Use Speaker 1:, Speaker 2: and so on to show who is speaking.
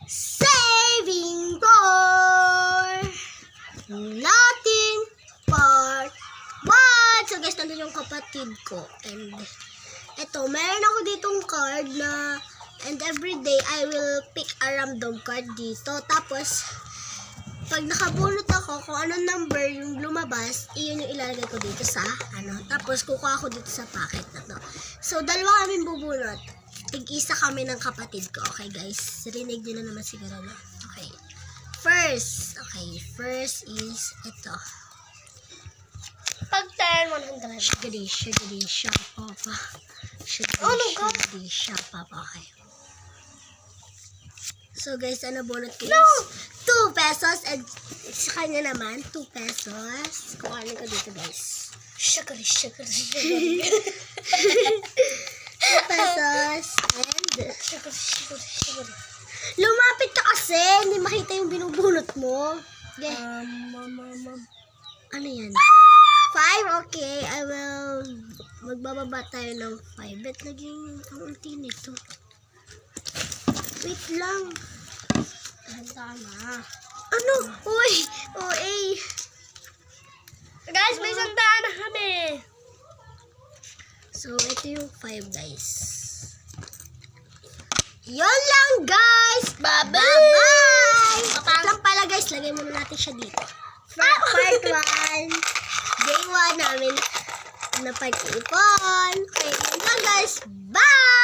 Speaker 1: Saving for Latin Part 1. So guys, nandun yung kapatid ko. And eto, meron ako ditong card na and everyday I will pick a random card dito. Tapos, pag nakabunot ako kung anong number yung lumabas, iyon yung ilalagay ko dito sa Tapos, kukuha ako dito sa packet na to. So, dalawa kami bubunot. Tig-isa kami ng kapatid ko. Okay, guys? Rinig nyo na naman siguro, no? Okay. First is ito.
Speaker 2: Pag 10, 100.
Speaker 1: Shagadi, papa. Shagadi, papa. Okay. So, guys, ano bunot ko is 2 pesos and sa kanya naman, 2 pesos. Kukuhanin ko dito, guys.
Speaker 2: Shagari.
Speaker 1: 2 pesos and
Speaker 2: Shagari.
Speaker 1: lumapit ka kasi, hindi makita yung binubunot mo. Okay. Ano yan? 5? Okay, I will magbababa tayo ng 5. Bet naging ang ulti nito. Wait lang.
Speaker 2: Handa na.
Speaker 1: Ano? Uy! OA!
Speaker 2: Guys, may sandaan na kami.
Speaker 1: So, ito yung 5, guys. Yun lang, guys!
Speaker 2: Bye-bye!
Speaker 1: Bye-bye! Wait lang pala, guys. Lagay muna natin siya dito. Part 1. Day 1 namin na pag-iipon. Okay, yun lang, guys. Bye!